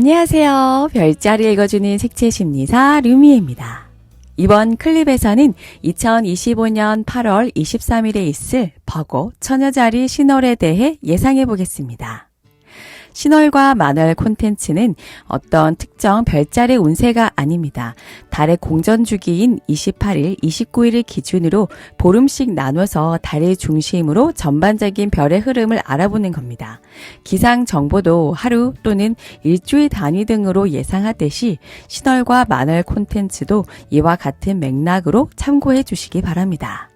안녕하세요. 별자리 읽어주는 색채심리사 류미입니다. 이번 클립에서는 2025년 8월 23일에 있을 버거 처녀자리 신월에 대해 예상해 보겠습니다. 신월과 만월 콘텐츠는 어떤 특정 별자리 운세가 아닙니다. 달의 공전주기인 28일, 29일을 기준으로 보름씩 나눠서 달의 중심으로 전반적인 별의 흐름을 알아보는 겁니다. 기상 정보도 하루 또는 일주일 단위 등으로 예상하듯이 신월과 만월 콘텐츠도 이와 같은 맥락으로 참고해 주시기 바랍니다.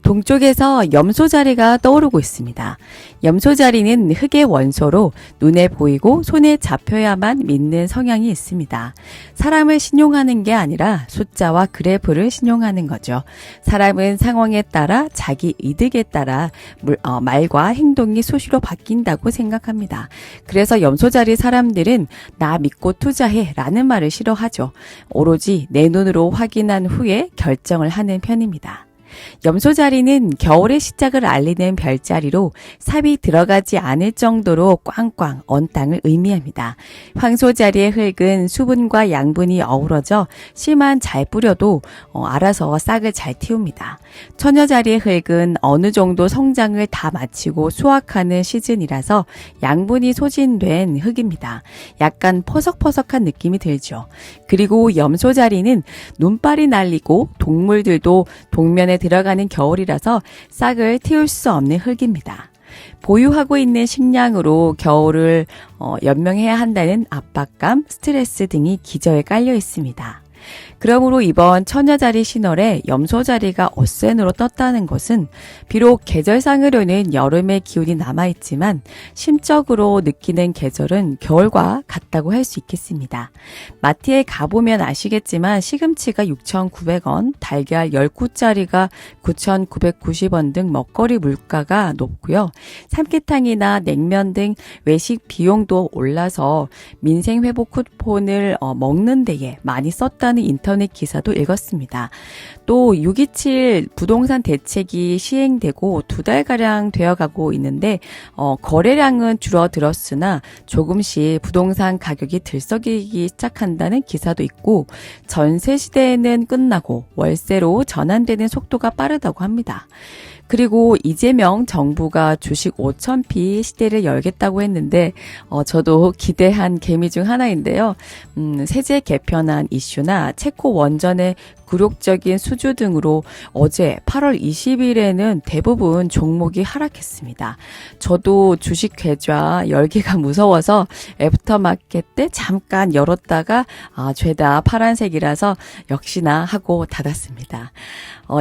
동쪽에서 염소 자리가 떠오르고 있습니다. 염소 자리는 흙의 원소로 눈에 보이고 손에 잡혀야만 믿는 성향이 있습니다. 사람을 신용하는 게 아니라 숫자와 그래프를 신용하는 거죠. 사람은 상황에 따라 자기 이득에 따라 말과 행동이 수시로 바뀐다고 생각합니다. 그래서 염소 자리 사람들은 나 믿고 투자해 라는 말을 싫어하죠. 오로지 내 눈으로 확인한 후에 결정을 하는 편입니다. 염소 자리는 겨울의 시작을 알리는 별자리로 삽이 들어가지 않을 정도로 꽝꽝 언 땅을 의미합니다. 황소 자리의 흙은 수분과 양분이 어우러져 씨만 잘 뿌려도 알아서 싹을 잘 틔웁니다. 처녀 자리의 흙은 어느 정도 성장을 다 마치고 수확하는 시즌이라서 양분이 소진된 흙입니다. 약간 퍼석퍼석한 느낌이 들죠. 그리고 염소 자리는 눈발이 날리고 동물들도 동면에 들어가는 겨울이라서 싹을 틔울 수 없는 흙입니다. 보유하고 있는 식량으로 겨울을 연명해야 한다는 압박감, 스트레스 등이 기저에 깔려 있습니다. 그러므로 이번 처녀자리 신월에 염소자리가 어센으로 떴다는 것은 비록 계절상으로는 여름의 기운이 남아있지만 심적으로 느끼는 계절은 겨울과 같다고 할 수 있겠습니다. 마트에 가보면 아시겠지만 시금치가 6,900원, 달걀 10구짜리가 9,990원 등 먹거리 물가가 높고요. 삼계탕이나 냉면 등 외식 비용도 올라서 민생회복 쿠폰을 먹는 데에 많이 썼다는 인터넷 기사도 읽었습니다. 또 627 부동산 대책이 시행되고 2달가량 되어가고 있는데 거래량은 줄어들었으나 조금씩 부동산 가격이 들썩이기 시작한다는 기사도 있고 전세 시대에는 끝나고 월세로 전환되는 속도가 빠르다고 합니다. 그리고 이재명 정부가 주식 5,000피 시대를 열겠다고 했는데 저도 기대한 개미 중 하나인데요. 세제 개편안 이슈나 체코 원전의 굴욕적인 수주 등으로 어제 8월 20일에는 대부분 종목이 하락했습니다. 저도 주식 계좌 열기가 무서워서 애프터마켓 때 잠깐 열었다가 죄다 파란색이라서 역시나 하고 닫았습니다.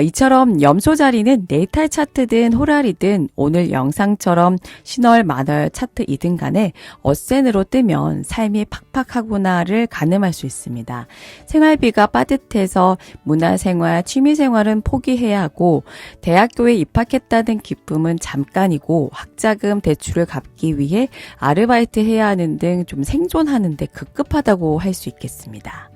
이처럼 염소 자리는 네이탈 차트든 호라리든 오늘 영상처럼 신월 만월 차트이든 간에 어센으로 뜨면 삶이 팍팍하구나를 가늠할 수 있습니다. 생활비가 빠듯해서 문화생활, 취미생활은 포기해야 하고 대학교에 입학했다는 기쁨은 잠깐이고 학자금 대출을 갚기 위해 아르바이트 해야 하는 등 좀 생존하는 데 급급하다고 할 수 있겠습니다.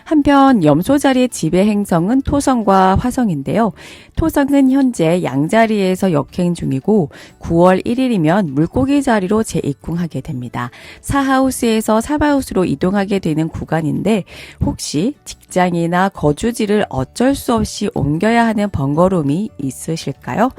한편 염소 자리의 지배 행성은 토성과 화성인데요. 토성은 현재 양자리에서 역행 중이고 9월 1일이면 물고기 자리로 재입궁하게 됩니다. 사하우스에서 사바우스로 이동하게 되는 구간인데 혹시 직장이나 거주지를 어쩔 수 없이 옮겨야 하는 번거로움이 있으실까요?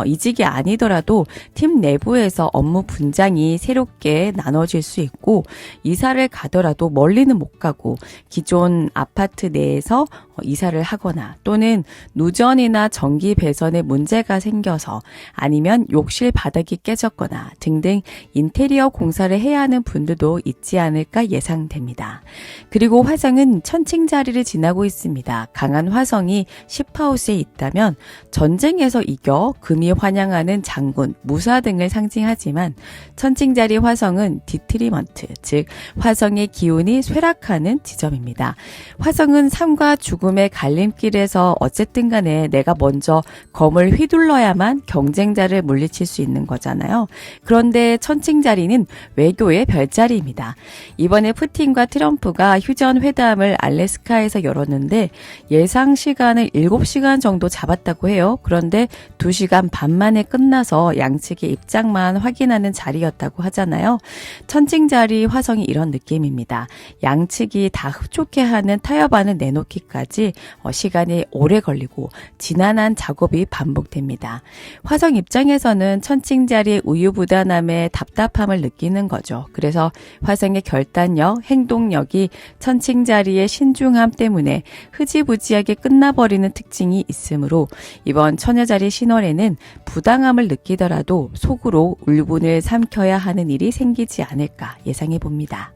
이직이 아니더라도 팀 내부에서 업무 분장이 새롭게 나눠질 수 있고 이사를 가더라도 멀리는 못 가고 기존 아파트 내에서 이사를 하거나 또는 누전이나 전기 배선에 문제가 생겨서 아니면 욕실 바닥이 깨졌거나 등등 인테리어 공사를 해야 하는 분들도 있지 않을까 예상됩니다. 그리고 화성은 천칭 자리를 지나고 있습니다. 강한 화성이 10하우스에 있다면 전쟁에서 이겨 금이 환영하는 장군, 무사 등을 상징하지만 천칭 자리 화성은 디트리먼트, 즉 화성의 기운이 쇠락하는 지점입니다. 화성은 삶과 죽음 죽음의 갈림길에서 어쨌든 간에 내가 먼저 검을 휘둘러야만 경쟁자를 물리칠 수 있는 거잖아요. 그런데 천칭자리는 외교의 별자리입니다. 이번에 푸틴과 트럼프가 휴전 회담을 알래스카에서 열었는데 예상 시간을 7시간 정도 잡았다고 해요. 그런데 2시간 반 만에 끝나서 양측의 입장만 확인하는 자리였다고 하잖아요. 천칭자리 화성이 이런 느낌입니다. 양측이 다 흡족해하는 타협안을 내놓기까지 시간이 오래 걸리고 지난한 작업이 반복됩니다. 화성 입장에서는 천칭자리의 우유부단함에 답답함을 느끼는 거죠. 그래서 화성의 결단력, 행동력이 천칭자리의 신중함 때문에 흐지부지하게 끝나버리는 특징이 있으므로 이번 처녀자리 신월에는 부당함을 느끼더라도 속으로 울분을 삼켜야 하는 일이 생기지 않을까 예상해 봅니다.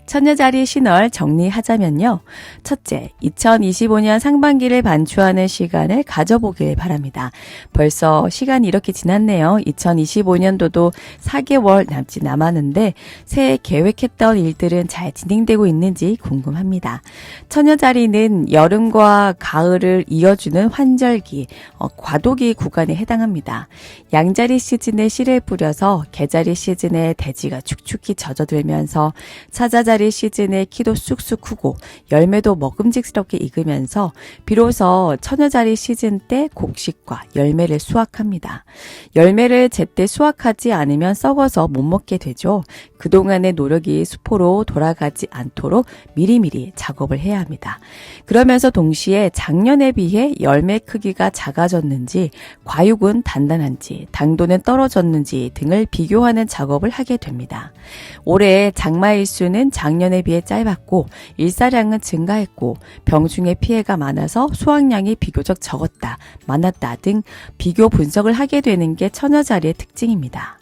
처녀자리 신월 정리하자면요. 첫째, 2025년 상반기를 반추하는 시간을 가져보길 바랍니다. 벌써 시간이 이렇게 지났네요. 2025년도도 4개월 남짓 남았는데 새해 계획했던 일들은 잘 진행되고 있는지 궁금합니다. 처녀자리는 여름과 가을을 이어주는 환절기, 과도기 구간에 해당합니다. 양자리 시즌에 씨를 뿌려서 개자리 시즌에 대지가 축축히 젖어들면서 사자자리 시즌에 키도 쑥쑥 크고 열매도 먹음직스럽게 익으면서 비로소 처녀자리 시즌 때 곡식과 열매를 수확합니다. 열매를 제때 수확하지 않으면 썩어서 못 먹게 되죠. 그동안의 노력이 수포로 돌아가지 않도록 미리미리 작업을 해야 합니다. 그러면서 동시에 작년에 비해 열매 크기가 작아졌는지, 과육은 단단한지, 당도는 떨어졌는지 등을 비교하는 작업을 하게 됩니다. 올해 장마일수는 작년에 비해 짧았고 일사량은 증가했고 병충해 피해가 많아서 수확량이 비교적 적었다, 많았다 등 비교 분석을 하게 되는 게 처녀자리의 특징입니다.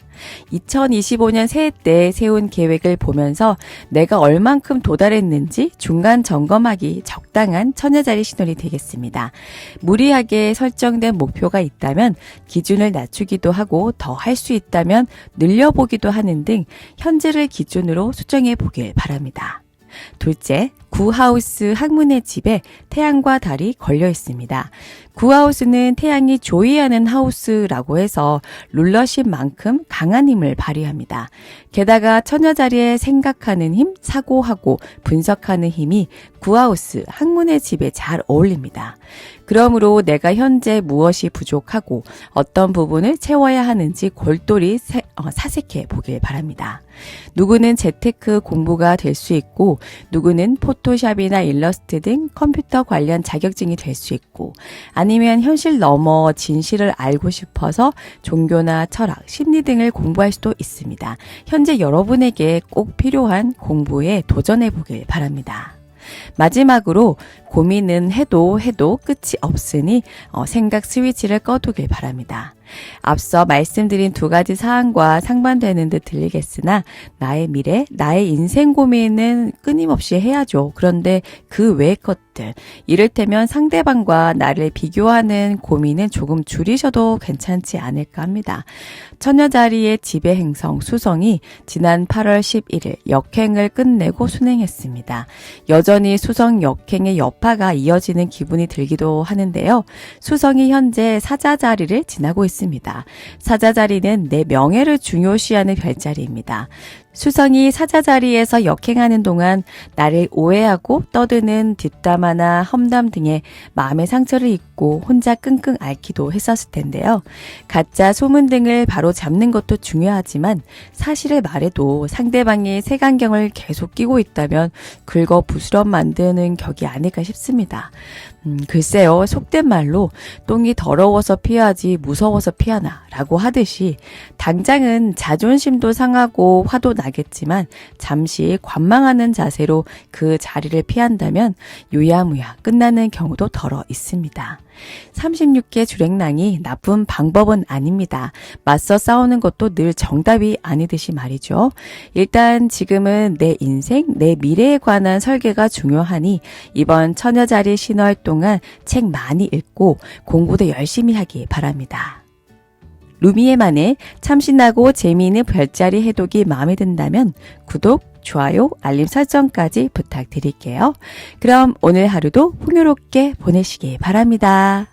2025년 새해 때 세운 계획을 보면서 내가 얼만큼 도달했는지 중간 점검하기 적당한 처녀자리 신월이 되겠습니다. 무리하게 설정된 목표가 있다면 기준을 낮추기도 하고 더 할 수 있다면 늘려보기도 하는 등 현재를 기준으로 수정해 보길 바랍니다. 둘째, 구하우스 항문의 집에 태양과 달이 걸려 있습니다. 구하우스는 태양이 조이하는 하우스라고 해서 룰러십 만큼 강한 힘을 발휘합니다. 게다가 처녀자리에 생각하는 힘, 사고하고 분석하는 힘이 구하우스 항문의 집에 잘 어울립니다. 그러므로 내가 현재 무엇이 부족하고 어떤 부분을 채워야 하는지 골똘히 사색해 보길 바랍니다. 누구는 재테크 공부가 될 수 있고 누구는 포토샵이나 일러스트 등 컴퓨터 관련 자격증이 될 수 있고 아니면 현실 넘어 진실을 알고 싶어서 종교나 철학, 심리 등을 공부할 수도 있습니다. 현재 여러분에게 꼭 필요한 공부에 도전해 보길 바랍니다. 마지막으로 고민은 해도 끝이 없으니 생각 스위치를 꺼두길 바랍니다. 앞서 말씀드린 두 가지 사항과 상반되는 듯 들리겠으나 나의 미래, 나의 인생 고민은 끊임없이 해야죠. 그런데 그 외의 것들, 이를테면 상대방과 나를 비교하는 고민은 조금 줄이셔도 괜찮지 않을까 합니다. 처녀자리의 지배 행성 수성이 지난 8월 11일 역행을 끝내고 순행했습니다. 여전히 수성 역행의 여파가 이어지는 기분이 들기도 하는데요. 수성이 현재 사자자리를 지나고 있습니다. 사자자리는 내 명예를 중요시하는 별자리입니다. 수성이 사자자리에서 역행하는 동안 나를 오해하고 떠드는 뒷담화나 험담 등의 마음의 상처를 입고 혼자 끙끙 앓기도 했었을 텐데요. 가짜 소문 등을 바로 잡는 것도 중요하지만 사실을 말해도 상대방이 색안경을 계속 끼고 있다면 긁어 부스럼 만드는 격이 아닐까 싶습니다. 글쎄요, 속된 말로 똥이 더러워서 피하지 무서워서 피하나 라고 하듯이 당장은 자존심도 상하고 화도 나겠지만 잠시 관망하는 자세로 그 자리를 피한다면 유야무야 끝나는 경우도 덜어 있습니다. 36개 주랭랑이 나쁜 방법은 아닙니다. 맞서 싸우는 것도 늘 정답이 아니듯이 말이죠. 일단 지금은 내 인생, 내 미래에 관한 설계가 중요하니 이번 처녀자리 신월 동안 책 많이 읽고 공부도 열심히 하기 바랍니다. 루미에만의 참신하고 재미있는 별자리 해독이 마음에 든다면 구독, 구독, 좋아요, 알림 설정까지 부탁드릴게요. 그럼 오늘 하루도 풍요롭게 보내시기 바랍니다.